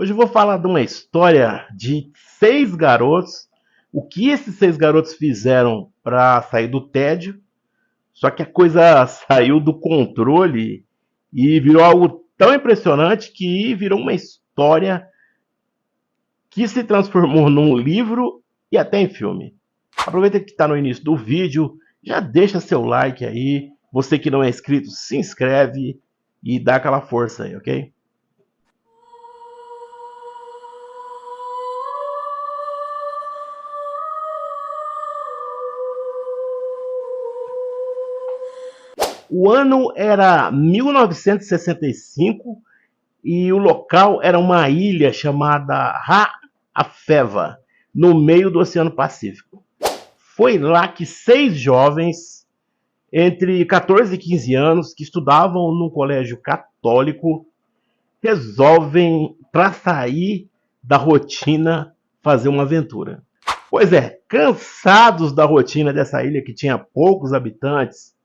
Hoje eu vou falar de uma história de 6 garotos. O que esses 6 garotos fizeram para sair do tédio? Só que a coisa saiu do controle e virou algo tão impressionante que virou uma história que se transformou num livro e até em filme. Aproveita que está no início do vídeo, já deixa seu like aí. Você que não é inscrito, se inscreve e dá aquela força aí, ok? O ano era 1965 e o local era uma ilha chamada Raafeva, no meio do Oceano Pacífico. Foi lá que 6 jovens, entre 14 e 15 anos, que estudavam num colégio católico, resolvem, para sair da rotina, fazer uma aventura. Pois é, cansados da rotina dessa ilha que tinha poucos habitantes,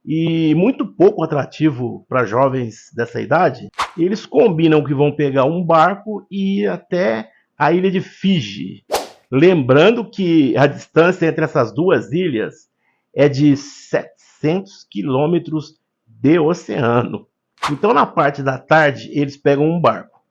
e muito pouco atrativo para jovens dessa idade, eles combinam que vão pegar um barco e ir até a ilha de Fiji. Lembrando que a distância entre essas duas ilhas é de 700 quilômetros de oceano. Então, na parte da tarde, eles pegam um barco.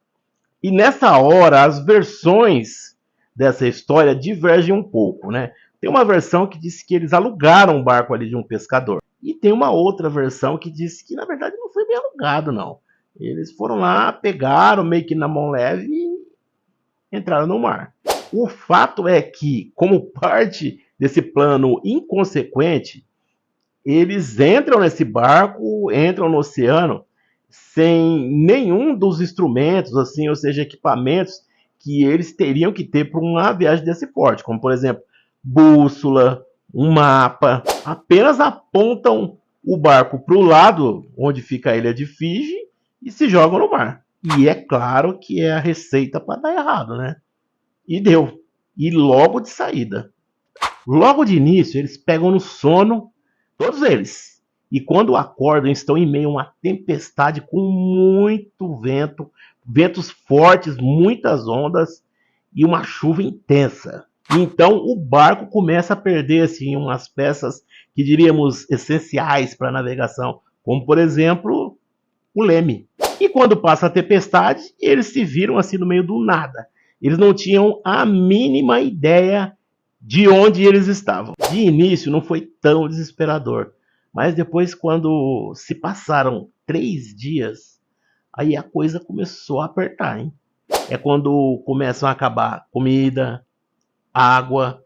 E nessa hora, as versões dessa história divergem um pouco, né? Tem uma versão que diz que eles alugaram um barco ali de um pescador. E tem uma outra versão que diz que, na verdade, não foi bem alugado, não. Eles foram lá, pegaram meio que na mão leve e entraram no mar. O fato é que, como parte desse plano inconsequente, eles entram nesse barco, entram no oceano, sem nenhum dos instrumentos, assim, ou seja, equipamentos que eles teriam que ter para uma viagem desse porte, como, por exemplo, bússola, um mapa, apenas apontam o barco para o lado onde fica a ilha de Fiji e se jogam no mar. E é claro que é a receita para dar errado, né? E deu. E logo de saída. Logo de início, eles pegam no sono, todos eles. E quando acordam, estão em meio a uma tempestade com muito vento, ventos fortes, muitas ondas e uma chuva intensa. Então o barco começa a perder assim, umas peças que diríamos essenciais para a navegação, como por exemplo o leme. E quando passa a tempestade, eles se viram assim no meio do nada. Eles não tinham a mínima ideia de onde eles estavam. De início não foi tão desesperador, mas depois, quando se passaram 3 dias, aí a coisa começou a apertar, hein? É quando começam a acabar comida, água,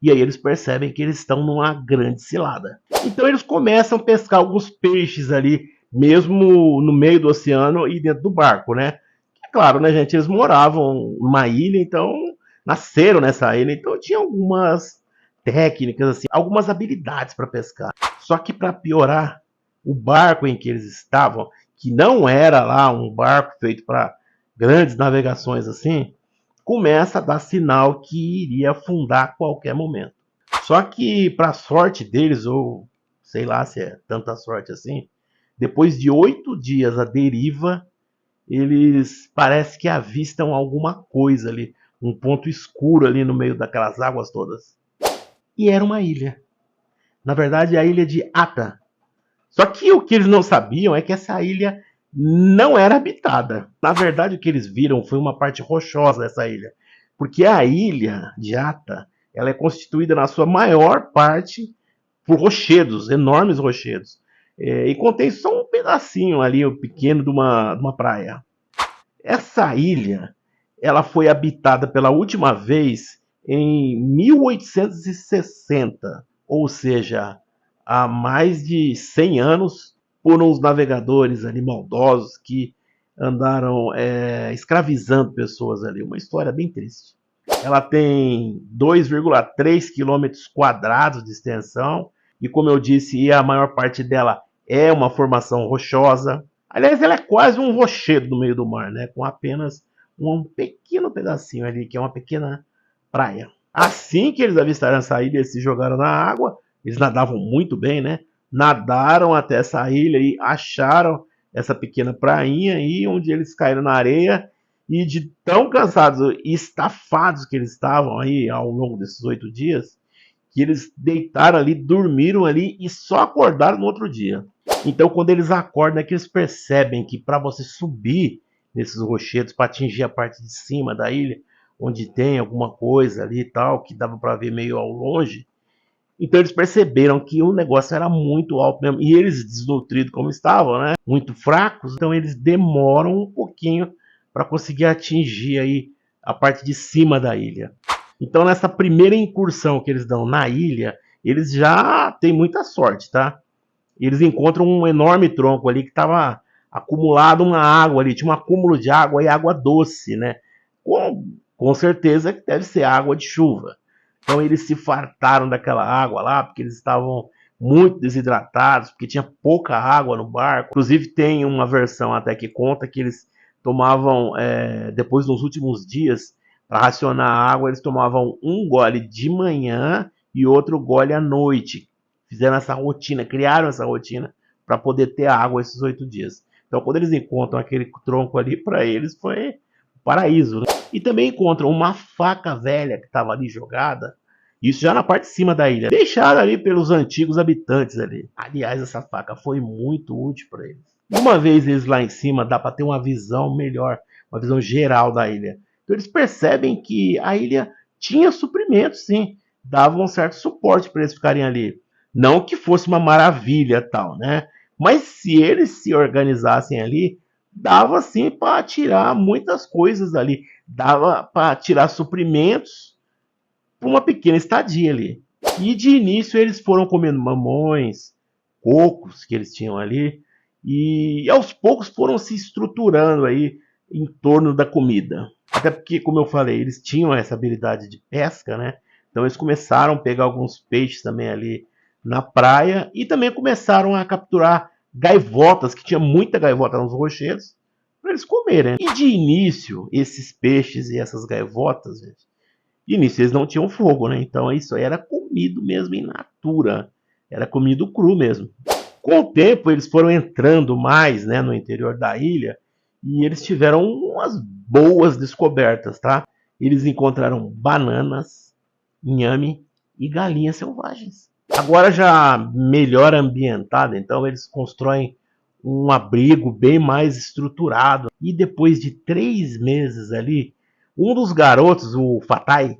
e aí eles percebem que eles estão numa grande cilada. Então eles começam a pescar alguns peixes ali, mesmo no meio do oceano e dentro do barco, né? É claro, né, gente? Eles moravam numa ilha, então nasceram nessa ilha, então tinha algumas técnicas, assim, algumas habilidades para pescar. Só que para piorar, o barco em que eles estavam, que não era lá um barco feito para grandes navegações assim, começa a dar sinal que iria afundar a qualquer momento. Só que, para sorte deles, ou sei lá se é tanta sorte assim, depois de 8 dias à deriva, eles parece que avistam alguma coisa ali, um ponto escuro ali no meio daquelas águas todas. E era uma ilha. Na verdade, a ilha de Ata. Só que o que eles não sabiam é que essa ilha não era habitada. Na verdade, o que eles viram foi uma parte rochosa dessa ilha. Porque a ilha de Ata, ela é constituída na sua maior parte por rochedos, enormes rochedos. E contém só um pedacinho ali, um pequeno, de uma praia. Essa ilha, ela foi habitada pela última vez em 1860, ou seja, há mais de 100 anos, por uns navegadores ali maldosos que andaram escravizando pessoas ali. Uma história bem triste. Ela tem 2,3 quilômetros quadrados de extensão e, como eu disse, a maior parte dela é uma formação rochosa. Aliás, ela é quase um rochedo no meio do mar, né? Com apenas um pequeno pedacinho ali, que é uma pequena praia. Assim que eles avistaram essa ilha, eles se jogaram na água. Eles nadavam muito bem, né? Nadaram até essa ilha e acharam essa pequena prainha aí, onde eles caíram na areia E de tão cansados e estafados que eles estavam aí ao longo desses 8 dias, que eles deitaram ali, dormiram ali e só acordaram no outro dia. Então, quando eles acordam, é que eles percebem que para você subir nesses rochedos, para atingir a parte de cima da ilha, onde tem alguma coisa ali e tal, que dava para ver meio ao longe, então eles perceberam que o negócio era muito alto mesmo. E eles, desnutridos como estavam, né? Muito fracos, então eles demoram um pouquinho para conseguir atingir aí a parte de cima da ilha. Então nessa primeira incursão que eles dão na ilha, eles já têm muita sorte, tá? Eles encontram um enorme tronco ali que estava acumulado uma água ali, tinha um acúmulo de água e água doce, né? Com certeza que deve ser água de chuva. Então eles se fartaram daquela água lá, porque eles estavam muito desidratados, porque tinha pouca água no barco. Inclusive tem uma versão até que conta que eles tomavam, depois nos últimos dias, para racionar a água, eles tomavam um gole de manhã e outro gole à noite. Fizeram essa rotina, criaram essa rotina para poder ter água esses 8 dias. Então quando eles encontram aquele tronco ali, para eles foi um paraíso, né? E também encontram uma faca velha que estava ali jogada, isso já na parte de cima da ilha, deixada ali pelos antigos habitantes ali. Aliás, essa faca foi muito útil para eles. Uma vez eles lá em cima, dá para ter uma visão melhor, uma visão geral da ilha. Então eles percebem que a ilha tinha suprimentos, sim, dava um certo suporte para eles ficarem ali. Não que fosse uma maravilha tal, né? Mas se eles se organizassem ali, dava sim para tirar muitas coisas ali, dava para tirar suprimentos para uma pequena estadia ali. E de início eles foram comendo mamões, cocos que eles tinham ali, e aos poucos foram se estruturando aí em torno da comida. Até porque, como eu falei, eles tinham essa habilidade de pesca, né? Então eles começaram a pegar alguns peixes também ali na praia e também começaram a capturar gaivotas, que tinha muita gaivota nos rochedos, para eles comerem. E de início, esses peixes e essas gaivotas, gente, de início eles não tinham fogo, né? Então isso aí era comido mesmo in natura, era comido cru mesmo. Com o tempo eles foram entrando mais, né, no interior da ilha e eles tiveram umas boas descobertas, tá? Eles encontraram bananas, inhame e galinhas selvagens. Agora já melhor ambientada, então eles constroem um abrigo bem mais estruturado. E depois de 3 meses ali, um dos garotos, o Fatai,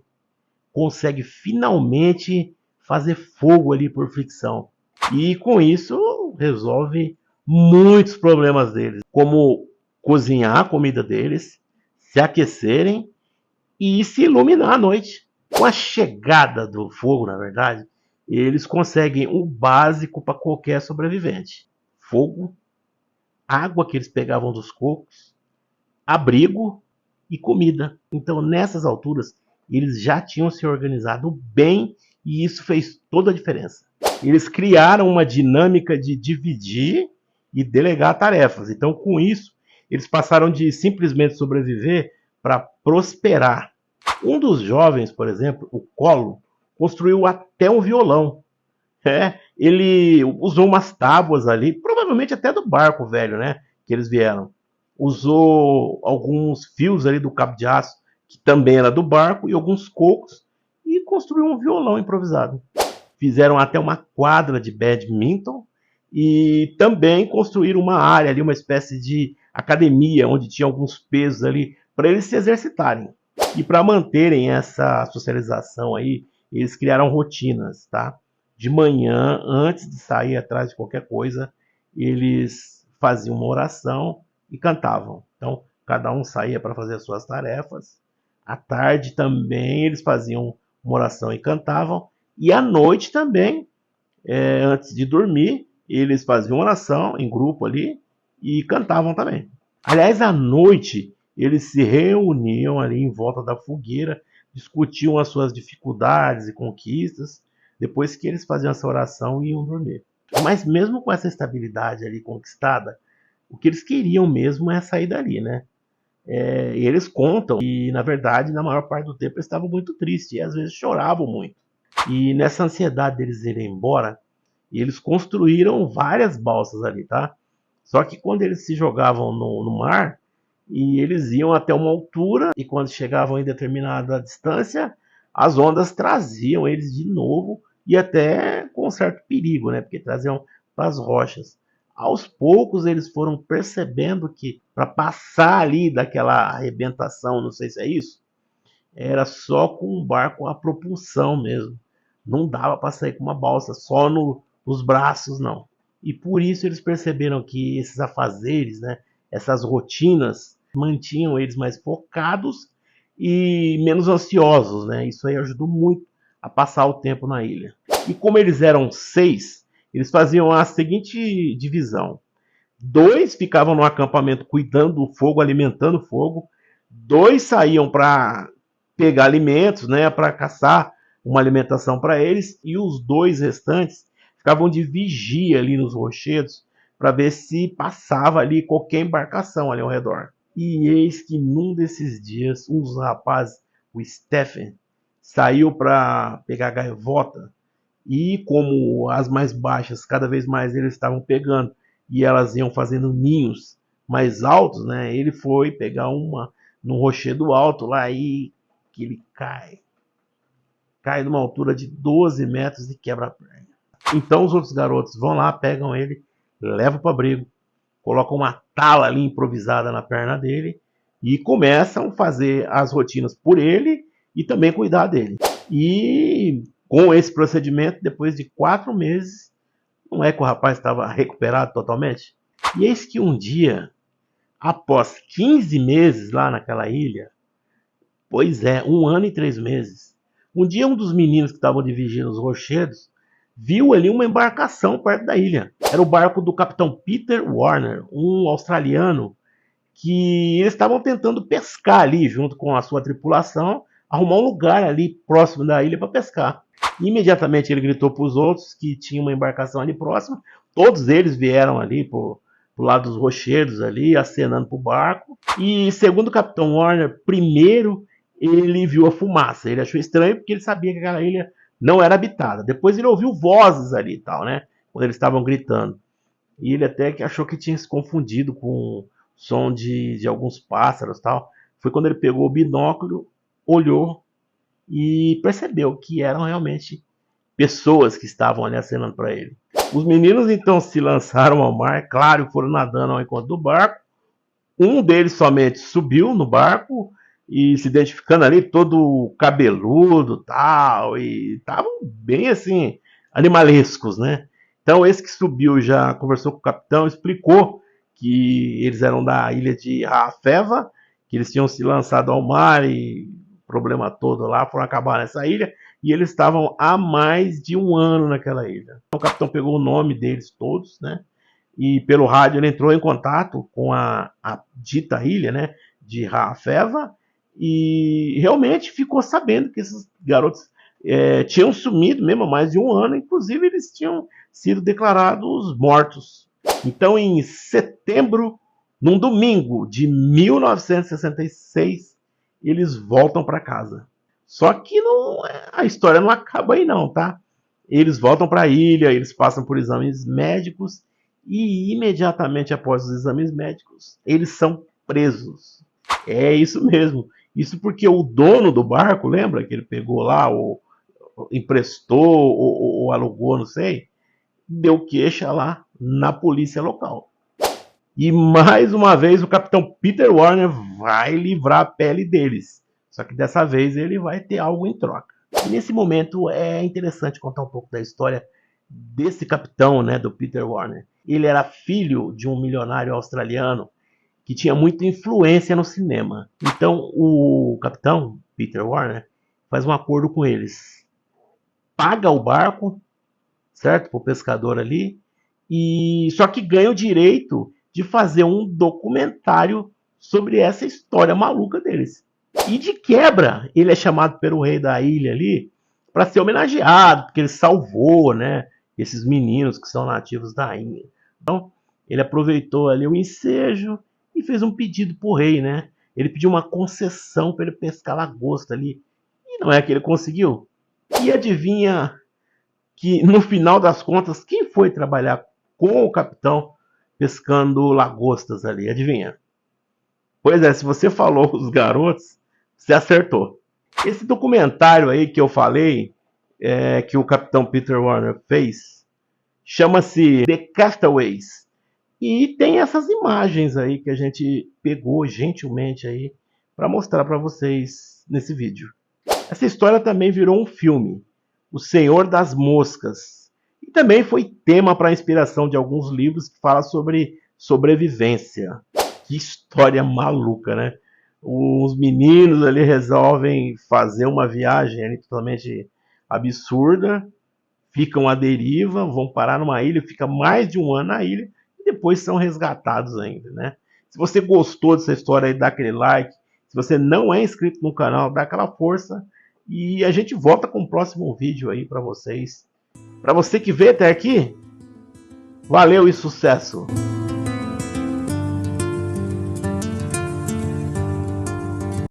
consegue finalmente fazer fogo ali por fricção. E com isso resolve muitos problemas deles, como cozinhar a comida deles, se aquecerem e se iluminar à noite. Com a chegada do fogo, na verdade, eles conseguem o básico para qualquer sobrevivente: fogo, água que eles pegavam dos cocos, abrigo e comida. Então, nessas alturas, eles já tinham se organizado bem e isso fez toda a diferença. Eles criaram uma dinâmica de dividir e delegar tarefas. Então, com isso, eles passaram de simplesmente sobreviver para prosperar. Um dos jovens, por exemplo, o Colo, construiu até um violão. Ele usou umas tábuas ali, provavelmente até do barco velho, né, que eles vieram. Usou alguns fios ali do cabo de aço, que também era do barco, e alguns cocos, e construiu um violão improvisado. Fizeram até uma quadra de badminton e também construíram uma área ali, uma espécie de academia, onde tinha alguns pesos ali para eles se exercitarem. E para manterem essa socialização aí, eles criaram rotinas, tá? De manhã, antes de sair atrás de qualquer coisa, eles faziam uma oração e cantavam. Então, cada um saía para fazer as suas tarefas. À tarde também eles faziam uma oração e cantavam. E à noite também, antes de dormir, eles faziam oração em grupo ali e cantavam também. Aliás, à noite, eles se reuniam ali em volta da fogueira, discutiam as suas dificuldades e conquistas, depois que eles faziam essa oração e iam dormir. Mas mesmo com essa estabilidade ali conquistada, o que eles queriam mesmo é sair dali, né? E eles contam e, na verdade, na maior parte do tempo eles estavam muito tristes e às vezes choravam muito. E nessa ansiedade deles irem embora, eles construíram várias balsas ali, tá? Só que quando eles se jogavam no mar, E eles iam até uma altura e quando chegavam em determinada distância, as ondas traziam eles de novo e até com certo perigo, né? Porque traziam para as rochas. Aos poucos eles foram percebendo que para passar ali daquela arrebentação, não sei se é isso, era só com um barco a propulsão mesmo. Não dava para sair com uma balsa só nos braços, não. E por isso eles perceberam que esses afazeres, né, essas rotinas, mantinham eles mais focados e menos ansiosos, né? Isso aí ajudou muito a passar o tempo na ilha. E como eles eram 6, eles faziam a seguinte divisão: 2 ficavam no acampamento cuidando do fogo, alimentando o fogo. 2 saíam para pegar alimentos, né, para caçar uma alimentação para eles. E os 2 restantes ficavam de vigia ali nos rochedos para ver se passava ali qualquer embarcação ali ao redor. E eis que num desses dias, um dos rapazes, o Stephen, saiu para pegar gaivota. E como as mais baixas, cada vez mais eles estavam pegando e elas iam fazendo ninhos mais altos, né? Ele foi pegar uma num rochedo alto lá e que ele cai numa altura de 12 metros e quebra a perna. Então os outros garotos vão lá, pegam ele, levam para abrigo, colocam uma tala ali improvisada na perna dele e começam a fazer as rotinas por ele e também cuidar dele. E com esse procedimento, depois de 4 meses, não é que o rapaz estava recuperado totalmente? E eis que um dia, após 15 meses lá naquela ilha, pois é, 1 ano e 3 meses, um dia um dos meninos que estavam dividindo os rochedos viu ali uma embarcação perto da ilha. Era o barco do capitão Peter Warner, um australiano, que eles estavam tentando pescar ali junto com a sua tripulação, arrumar um lugar ali próximo da ilha para pescar. Imediatamente ele gritou para os outros que tinha uma embarcação ali próxima. Todos eles vieram ali pro lado dos rochedos ali, acenando para o barco. E segundo o capitão Warner, primeiro ele viu a fumaça. Ele achou estranho porque ele sabia que aquela ilha não era habitada. Depois ele ouviu vozes ali e tal, né? Quando eles estavam gritando. E ele até que achou que tinha se confundido com o som de alguns pássaros e tal. Foi quando ele pegou o binóculo, olhou e percebeu que eram realmente pessoas que estavam ali acenando para ele. Os meninos então se lançaram ao mar, claro, foram nadando ao encontro do barco. Um deles somente subiu no barco e se identificando ali todo cabeludo tal, e estavam bem assim, animalescos, né? Então esse que subiu já conversou com o capitão, explicou que eles eram da ilha de Raafeva, que eles tinham se lançado ao mar e o problema todo lá, foram acabar nessa ilha, e eles estavam há mais de 1 ano naquela ilha. Então o capitão pegou o nome deles todos, né? E pelo rádio ele entrou em contato com a dita ilha, né, de Raafeva, e realmente ficou sabendo que esses garotos tinham sumido mesmo há mais de 1 ano, inclusive eles tinham sido declarados mortos. Então em setembro, num domingo de 1966, eles voltam para casa. Só que a história não acaba aí não, tá? Eles voltam para a ilha, eles passam por exames médicos e imediatamente após os exames médicos, eles são presos. É isso mesmo. Isso porque o dono do barco, lembra que ele pegou lá, ou emprestou, ou alugou, não sei, deu queixa lá na polícia local. E mais uma vez o capitão Peter Warner vai livrar a pele deles. Só que dessa vez ele vai ter algo em troca. E nesse momento é interessante contar um pouco da história desse capitão, né, do Peter Warner. Ele era filho de um milionário australiano que tinha muita influência no cinema. Então o capitão Peter Warner faz um acordo com eles. Paga o barco, certo? Para o pescador ali. E só que ganha o direito de fazer um documentário sobre essa história maluca deles. E de quebra, ele é chamado pelo rei da ilha ali para ser homenageado, porque ele salvou, né, esses meninos que são nativos da ilha. Então, ele aproveitou ali o ensejo e fez um pedido pro rei, né? Ele pediu uma concessão para ele pescar lagosta ali. E não é que ele conseguiu. E adivinha que no final das contas, quem foi trabalhar com o capitão pescando lagostas ali? Adivinha? Pois é, se você falou Os Garotos, você acertou. Esse documentário aí que eu falei, que o Capitão Peter Warner fez, chama-se The Castaways. E tem essas imagens aí que a gente pegou gentilmente aí para mostrar para vocês nesse vídeo. Essa história também virou um filme, O Senhor das Moscas. E também foi tema para a inspiração de alguns livros que falam sobre sobrevivência. Que história maluca, né? Os meninos ali resolvem fazer uma viagem ali totalmente absurda, ficam à deriva, vão parar numa ilha, fica mais de um ano na ilha e depois são resgatados ainda, né? Se você gostou dessa história aí, dá aquele like. Se você não é inscrito no canal, dá aquela força. E a gente volta com o próximo vídeo aí para vocês. Para você que veio até aqui, valeu e sucesso!